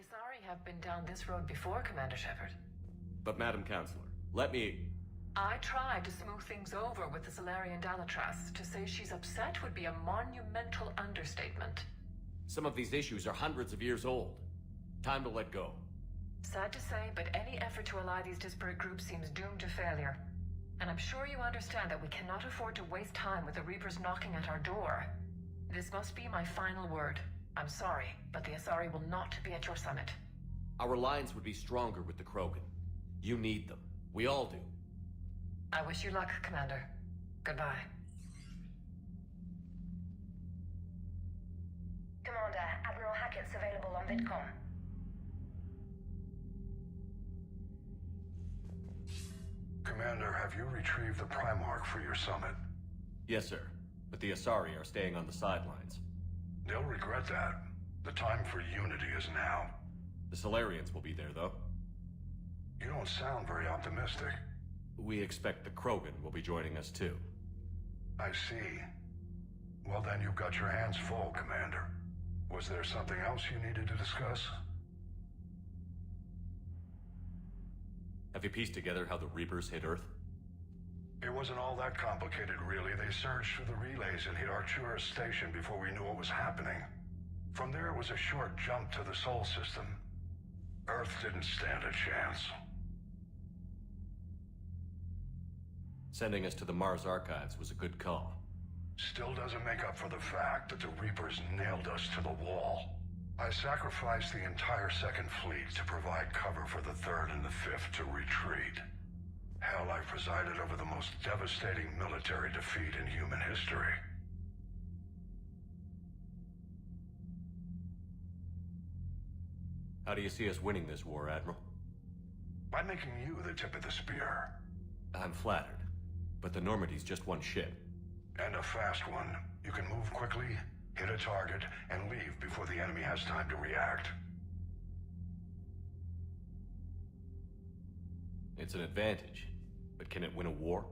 Asari have been down this road before, Commander Shepard. But Madam Counselor, let me... I tried to smooth things over with the Salarian Dalatras. To say she's upset would be a monumental understatement. Some of these issues are hundreds of years old. Time to let go. Sad to say, but any effort to ally these disparate groups seems doomed to failure. And I'm sure you understand that we cannot afford to waste time with the Reapers knocking at our door. This must be my final word. I'm sorry, but the Asari will not be at your summit. Our alliance would be stronger with the Krogan. You need them. We all do. I wish you luck, Commander. Goodbye. Commander, Admiral Hackett's available on VidCom. Commander, have you retrieved the Primarch for your summit? Yes, sir. But the Asari are staying on the sidelines. They'll regret that. The time for unity is now. The Salarians will be there, though. You don't sound very optimistic. We expect the Krogan will be joining us, too. I see. Well, then you've got your hands full, Commander. Was there something else you needed to discuss? Have you pieced together how the Reapers hit Earth? It wasn't all that complicated, really. They surged through the relays and hit Artura Station before we knew what was happening. From there, it was a short jump to the Sol system. Earth didn't stand a chance. Sending us to the Mars Archives was a good call. Still doesn't make up for the fact that the Reapers nailed us to the wall. I sacrificed the entire Second Fleet to provide cover for the Third and the Fifth to retreat. Hell, I presided over the most devastating military defeat in human history. How do you see us winning this war, Admiral? By making you the tip of the spear. I'm flattered, but the Normandy's just one ship. And a fast one. You can move quickly, hit a target, and leave before the enemy has time to react. It's an advantage, but can it win a war?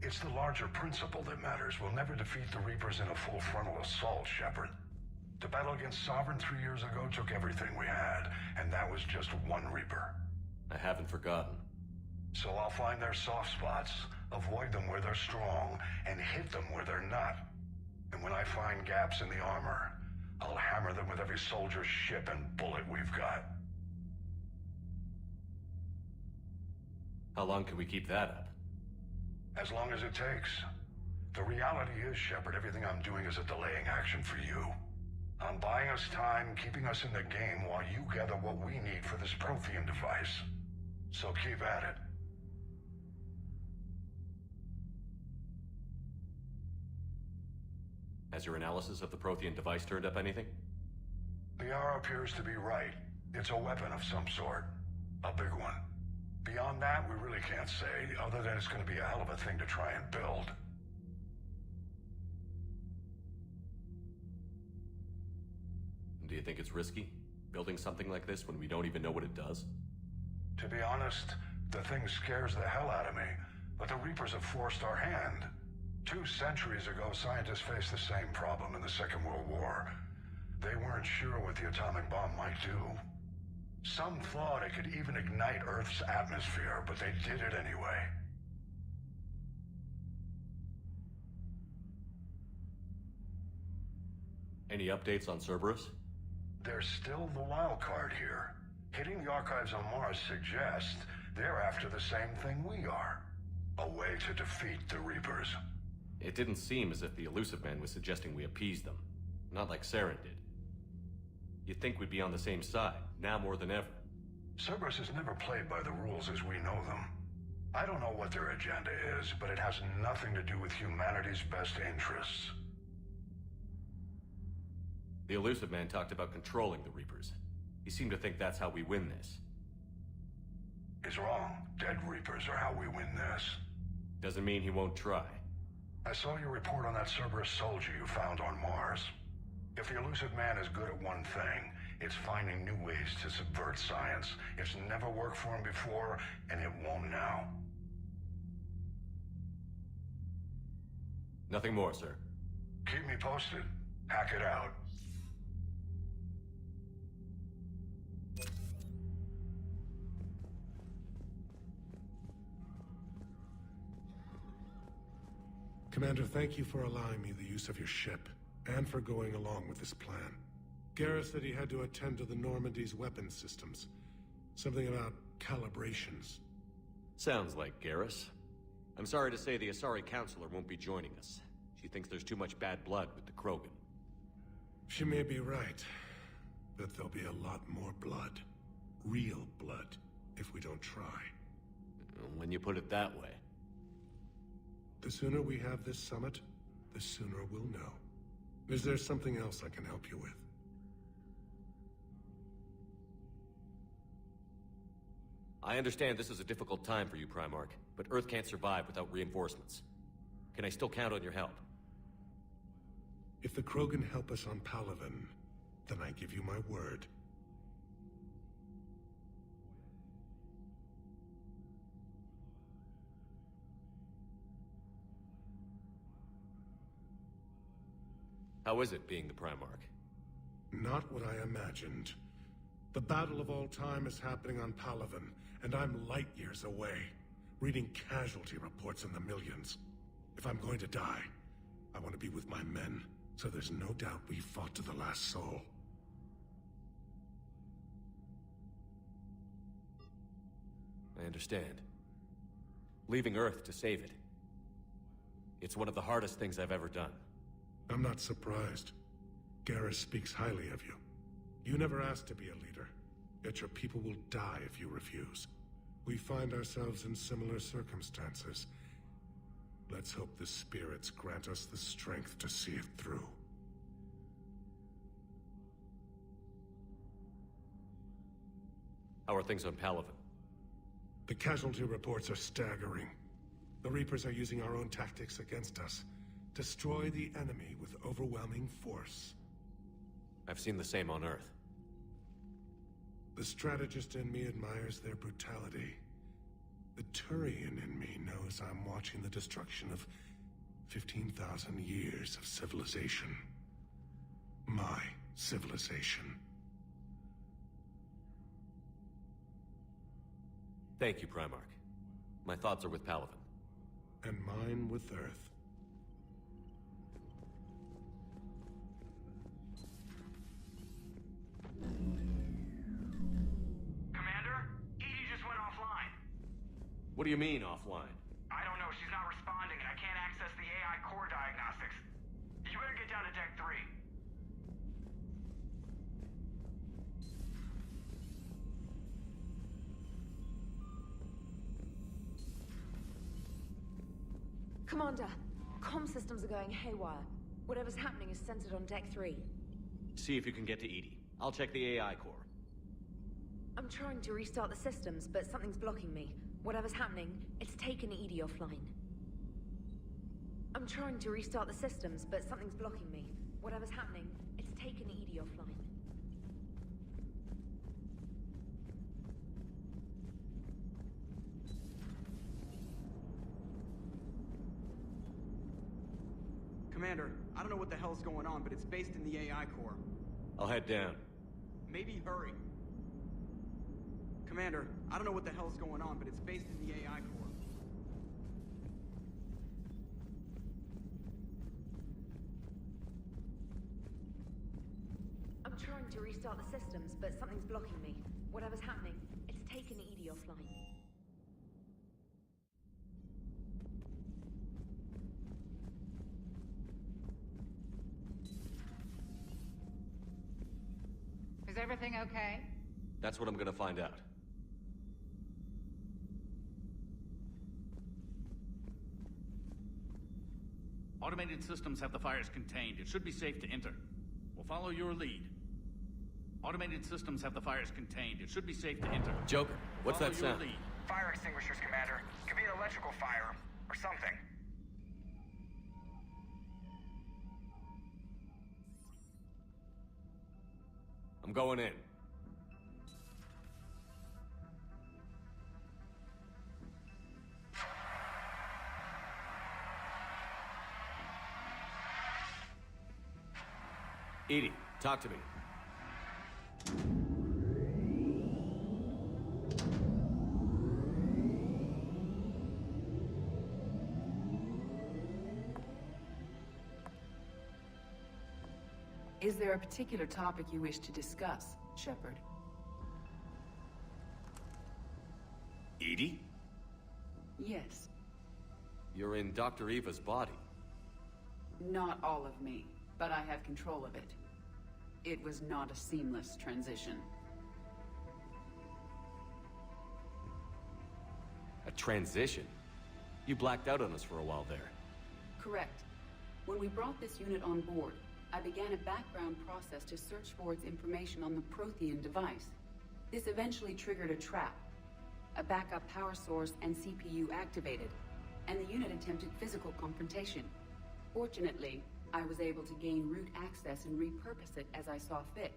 It's the larger principle that matters. We'll never defeat the Reapers in a full frontal assault, Shepard. The battle against Sovereign 3 years ago took everything we had, and that was just one Reaper. I haven't forgotten. So I'll find their soft spots, avoid them where they're strong, and hit them where they're not. And when I find gaps in the armor, I'll hammer them with every soldier, ship, and bullet we've got. How long can we keep that up? As long as it takes. The reality is, Shepard, everything I'm doing is a delaying action for you. I'm buying us time, keeping us in the game while you gather what we need for this Prothean device. So keep at it. Has your analysis of the Prothean device turned up anything? The R appears to be right. It's a weapon of some sort. A big one. Beyond that, we really can't say, other than it's going to be a hell of a thing to try and build. Do you think it's risky, building something like this when we don't even know what it does? To be honest, the thing scares the hell out of me, but the Reapers have forced our hand. 2 centuries ago, scientists faced the same problem in the Second World War. They weren't sure what the atomic bomb might do. Some thought it could even ignite Earth's atmosphere, but they did it anyway. Any updates on Cerberus? They're still the wild card here. Hitting the archives on Mars suggests they're after the same thing we are. A way to defeat the Reapers. It didn't seem as if the Elusive Man was suggesting we appease them. Not like Saren did. You'd think we'd be on the same side, now more than ever. Cerberus has never played by the rules as we know them. I don't know what their agenda is, but it has nothing to do with humanity's best interests. The Elusive Man talked about controlling the Reapers. He seemed to think that's how we win this. He's wrong. Dead Reapers are how we win this. Doesn't mean he won't try. I saw your report on that Cerberus soldier you found on Mars. If the Elusive Man is good at one thing, it's finding new ways to subvert science. It's never worked for him before, and it won't now. Nothing more, sir. Keep me posted. Hack it out. Commander, thank you for allowing me the use of your ship, and for going along with this plan. Garrus said he had to attend to the Normandy's weapons systems. Something about calibrations. Sounds like Garrus. I'm sorry to say the Asari Counselor won't be joining us. She thinks there's too much bad blood with the Krogan. She may be right, but there'll be a lot more blood. Real blood, if we don't try. When you put it that way. The sooner we have this summit, the sooner we'll know. Is there something else I can help you with? I understand this is a difficult time for you, Primarch, but Earth can't survive without reinforcements. Can I still count on your help? If the Krogan help us on Palaven, then I give you my word. How is it being the Primarch? Not what I imagined. The battle of all time is happening on Palaven, and I'm light years away, reading casualty reports in the millions. If I'm going to die, I want to be with my men, so there's no doubt we fought to the last soul. I understand. Leaving Earth to save it. It's one of the hardest things I've ever done. I'm not surprised. Garrus speaks highly of you. You never asked to be a leader, yet your people will die if you refuse. We find ourselves in similar circumstances. Let's hope the spirits grant us the strength to see it through. How are things on Palaven? The casualty reports are staggering. The Reapers are using our own tactics against us. Destroy the enemy with overwhelming force. I've seen the same on Earth. The strategist in me admires their brutality. The Turian in me knows I'm watching the destruction of 15,000 years of civilization. My civilization. Thank you, Primarch. My thoughts are with Palaven. And mine with Earth. Commander, Edie just went offline. What do you mean, offline? I don't know, she's not responding and I can't access the AI core diagnostics. You better get down to Deck 3. Commander, comm systems are going haywire. Whatever's happening is centered on Deck 3. See if you can get to Edie. I'll check the AI core. I'm trying to restart the systems, but something's blocking me. Whatever's happening, it's taken Edie offline. I'm trying to restart the systems, but something's blocking me. Whatever's happening, it's taken Edie offline. Commander, I don't know what the hell's going on, but it's based in the AI core. I'll head down. Maybe hurry. Commander, I don't know what the hell's going on, but it's based in the AI core. I'm trying to restart the systems, but something's blocking me. Whatever's happening, it's taken Edie offline. Is everything okay? That's what I'm gonna find out. Automated systems have the fires contained. It should be safe to enter. We'll follow your lead. Automated systems have the fires contained. It should be safe to enter. Joker, what's Follow that your sound? lead. Fire extinguishers, Commander. Could be an electrical fire, or something. I'm going in. Edie, talk to me. Is there a particular topic you wish to discuss, Shepard? Edie? Yes. You're in Dr. Eva's body. Not all of me, but I have control of it. It was not a seamless transition. A transition? You blacked out on us for a while there. Correct. When we brought this unit on board, I began a background process to search for its information on the Prothean device. This eventually triggered a trap. A backup power source and CPU activated, and the unit attempted physical confrontation. Fortunately, I was able to gain root access and repurpose it as I saw fit.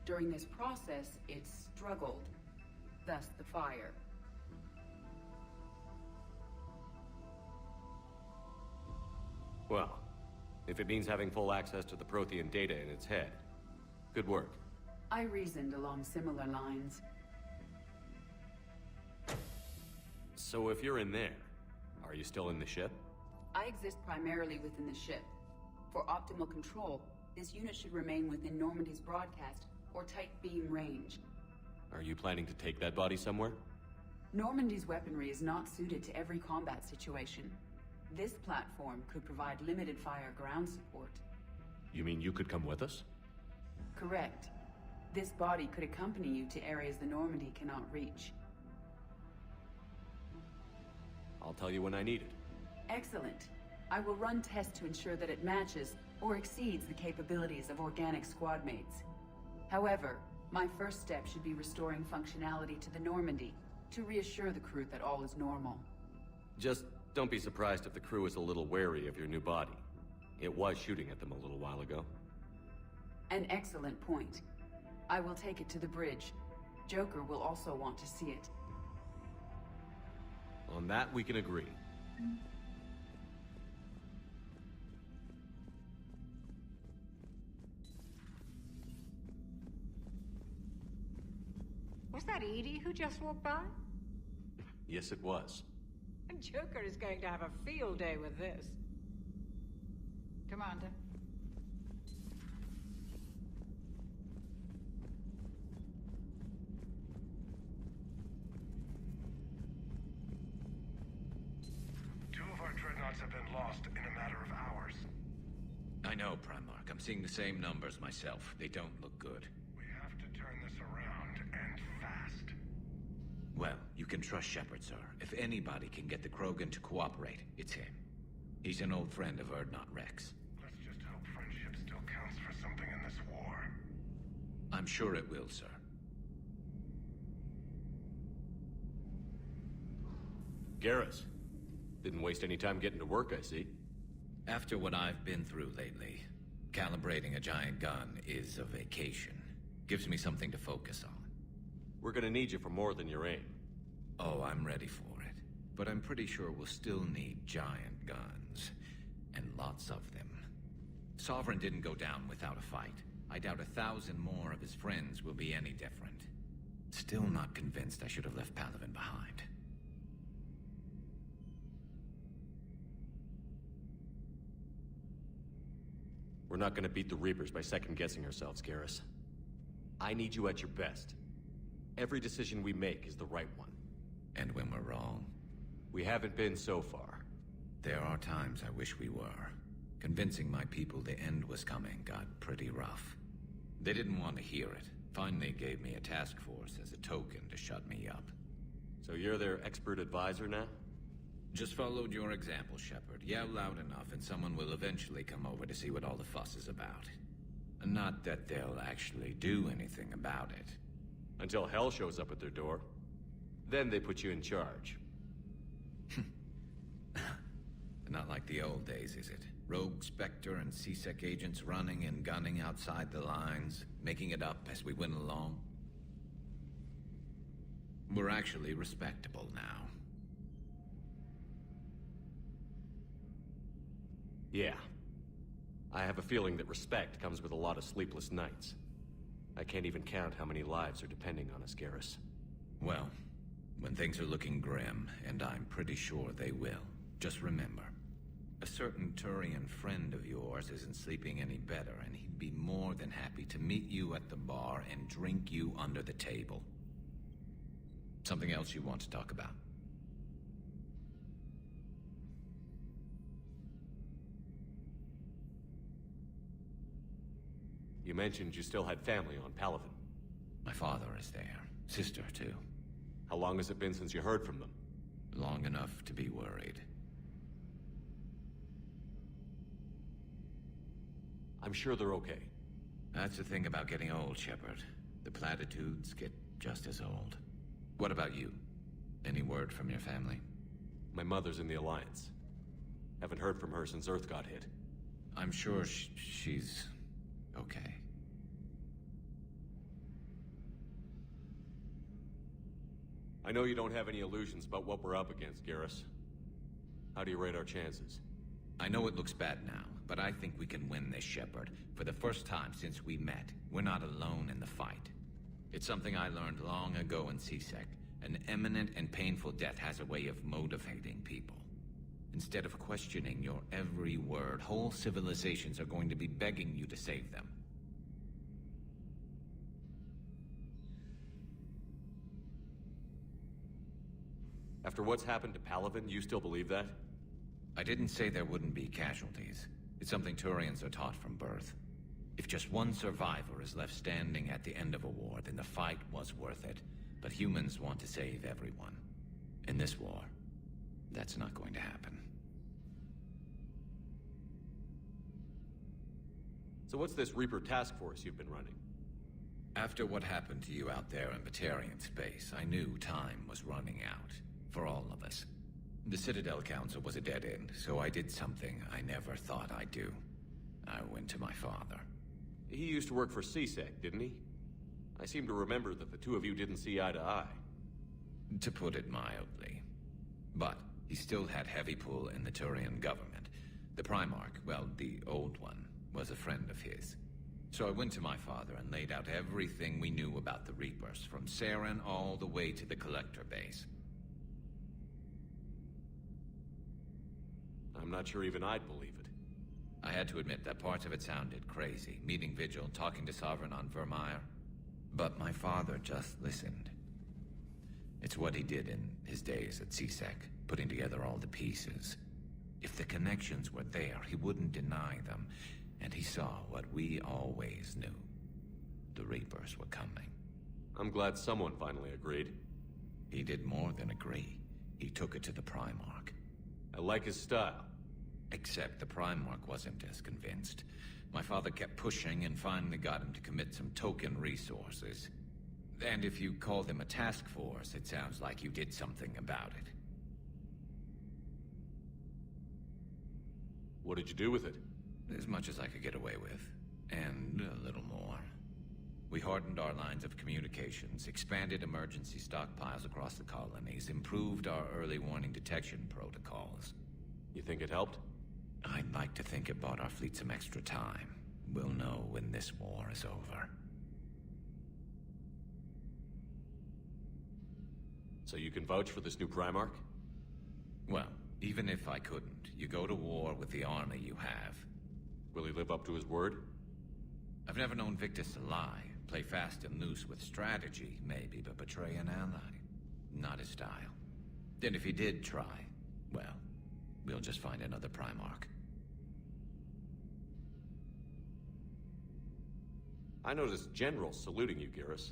During this process, it struggled. Thus the fire. Well, if it means having full access to the Prothean data in its head, good work. I reasoned along similar lines. So if you're in there, are you still in the ship? I exist primarily within the ship. For optimal control, this unit should remain within Normandy's broadcast or tight beam range. Are you planning to take that body somewhere? Normandy's weaponry is not suited to every combat situation. This platform could provide limited fire ground support. You mean you could come with us? Correct. This body could accompany you to areas the Normandy cannot reach. I'll tell you when I need it. Excellent. I will run tests to ensure that it matches or exceeds the capabilities of organic squad mates. However, my first step should be restoring functionality to the Normandy to reassure the crew that all is normal. Just don't be surprised if the crew is a little wary of your new body. It was shooting at them a little while ago. An excellent point. I will take it to the bridge. Joker will also want to see it. On that, we can agree. Was that Edie who just walked by? Yes, it was. Joker is going to have a field day with this. Commander. Two of our dreadnoughts have been lost in a matter of hours. I know, Primarch. I'm seeing the same numbers myself. They don't look good. We have to turn this around, and fast. Well, you can trust Shepard, sir. If anybody can get the Krogan to cooperate, it's him. He's an old friend of Urdnot Rex. Let's just hope friendship still counts for something in this war. I'm sure it will, sir. Garrus. Didn't waste any time getting to work, I see. After what I've been through lately, calibrating a giant gun is a vacation. Gives me something to focus on. We're gonna need you for more than your aim. Oh, I'm ready for it. But I'm pretty sure we'll still need giant guns. And lots of them. Sovereign didn't go down without a fight. I doubt 1,000 more of his friends will be any different. Still not convinced I should have left Palaven behind. We're not gonna beat the Reapers by second-guessing ourselves, Garrus. I need you at your best. Every decision we make is the right one. And when we're wrong? We haven't been so far. There are times I wish we were. Convincing my people the end was coming got pretty rough. They didn't want to hear it. Finally gave me a task force as a token to shut me up. So you're their expert advisor now? Just followed your example, Shepard. Yell loud enough and someone will eventually come over to see what all the fuss is about. Not that they'll actually do anything about it. Until hell shows up at their door. Then they put you in charge. Not like the old days, is it? Rogue Spectre and C-Sec agents running and gunning outside the lines, making it up as we went along. We're actually respectable now. Yeah. I have a feeling that respect comes with a lot of sleepless nights. I can't even count how many lives are depending on us, Garrus. Well, when things are looking grim, and I'm pretty sure they will, just remember, A certain Turian friend of yours isn't sleeping any better, and he'd be more than happy to meet you at the bar and drink you under the table. Something else you want to talk about? You mentioned you still had family on Palaven. My father is there. Sister, too. How long has it been since you heard from them? Long enough to be worried. I'm sure they're okay. That's the thing about getting old, Shepard. The platitudes get just as old. What about you? Any word from your family? My mother's in the Alliance. Haven't heard from her since Earth got hit. I'm sure she's okay. I know you don't have any illusions about what we're up against, Garrus. How do you rate our chances? I know it looks bad now, but I think we can win this, Shepard. For the first time since we met, we're not alone in the fight. It's something I learned long ago in CSEC. An imminent and painful death has a way of motivating people. Instead of questioning your every word, whole civilizations are going to be begging you to save them. After what's happened to Palaven, you still believe that? I didn't say there wouldn't be casualties. It's something Turians are taught from birth. If just one survivor is left standing at the end of a war, then the fight was worth it. But humans want to save everyone. In this war, that's not going to happen. So what's this Reaper task force you've been running? After what happened to you out there in Batarian space, I knew time was running out. For all of us. The Citadel Council was a dead end, so I did something I never thought I'd do. I went to my father. He used to work for CSEC, didn't he? I seem to remember that the two of you didn't see eye to eye. To put it mildly. But he still had heavy pull in the Turian government. The Primarch, well, the old one, was a friend of his. So I went to my father and laid out everything we knew about the Reapers, from Saren all the way to the Collector base. I'm not sure even I'd believe it. I had to admit that parts of it sounded crazy. Meeting Vigil, talking to Sovereign on Vermeer. But my father just listened. It's what he did in his days at CSEC, putting together all the pieces. If the connections were there, he wouldn't deny them. And he saw what we always knew. The Reapers were coming. I'm glad someone finally agreed. He did more than agree. He took it to the Primarch. I like his style. Except the Primarch wasn't as convinced. My father kept pushing and finally got him to commit some token resources. And if you call them a task force, it sounds like you did something about it. What did you do with it? As much as I could get away with. And a little more. We hardened our lines of communications, expanded emergency stockpiles across the colonies, improved our early warning detection protocols. You think it helped? I'd like to think it bought our fleet some extra time. We'll know when this war is over. So you can vouch for this new Primarch? Well, even if I couldn't, you go to war with the army you have. Will he live up to his word? I've never known Victus to lie. Play fast and loose with strategy, maybe, but betray an ally. Not his style. Then if he did try, well, we'll just find another Primarch. I noticed generals saluting you, Garrus.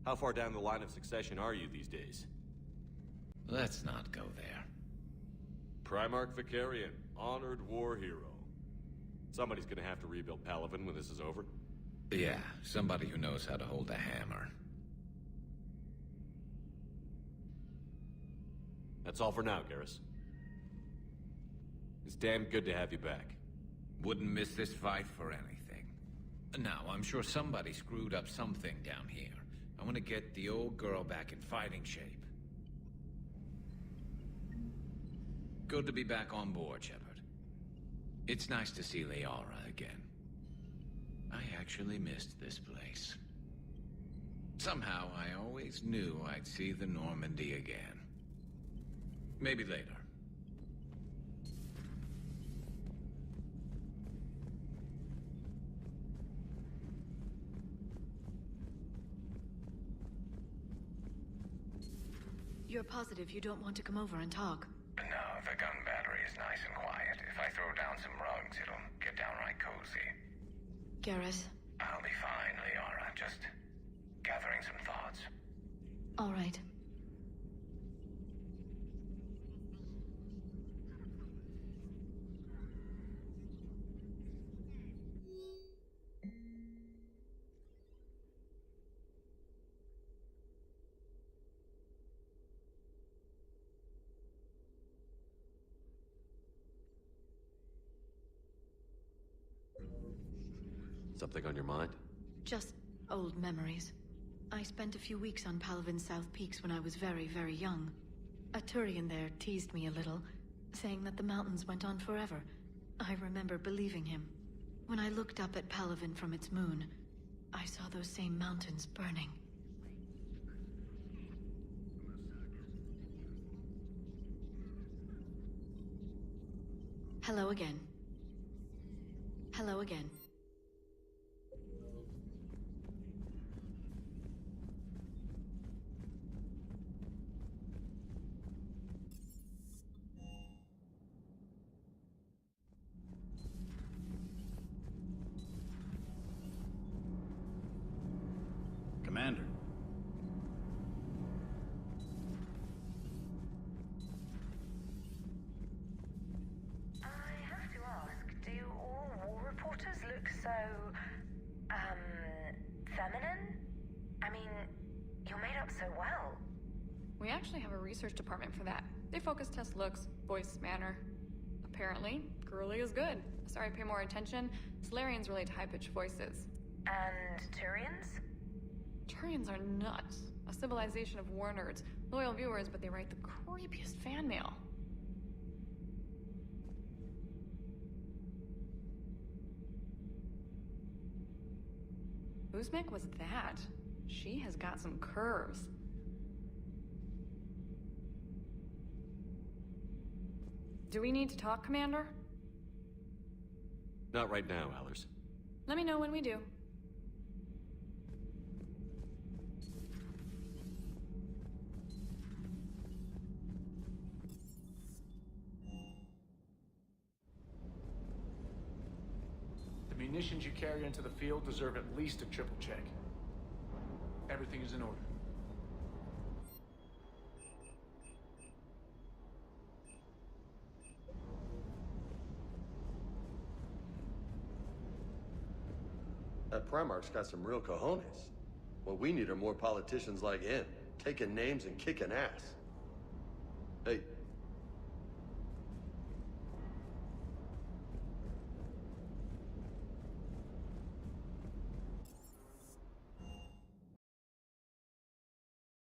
How far down the line of succession are you these days? Let's not go there. Primarch Vicarian, honored war hero. Somebody's gonna have to rebuild Palaven when this is over. Yeah, somebody who knows how to hold a hammer. That's all for now, Garrus. It's damn good to have you back. Wouldn't miss this fight for anything. Now, I'm sure somebody screwed up something down here. I want to get the old girl back in fighting shape. Good to be back on board, Shepard. It's nice to see Liara again. I actually missed this place. Somehow, I always knew I'd see the Normandy again. Maybe later. You're positive you don't want to come over and talk? No, the gun battery is nice and quiet. If I throw down some rugs, it'll get downright cozy. Garrus? I'll be fine, Liara. Just gathering some thoughts. All right. Something on your mind? Just old memories. I spent a few weeks on Palvin's South Peaks when I was very, very young. A Turian there teased me a little, saying that the mountains went on forever. I remember believing him. When I looked up at Palvin from its moon, I saw those same mountains burning. Hello again. Hello again. Commander. I have to ask, do all war reporters look so, feminine? I mean, you're made up so well. We actually have a research department for that. They focus test looks, voice, manner. Apparently, girly is good. Sorry, pay more attention. Solarians relate to high-pitched voices. And Turians? Turians are nuts. A civilization of war nerds. Loyal viewers, but they write the creepiest fan mail. Uzmek was that? She has got some curves. Do we need to talk, Commander? Not right now, Allers. Let me know when we do. The munitions you carry into the field deserve at least a triple check. Everything is in order. That Primarch's got some real cojones. What we need are more politicians like him, taking names and kicking ass. Hey,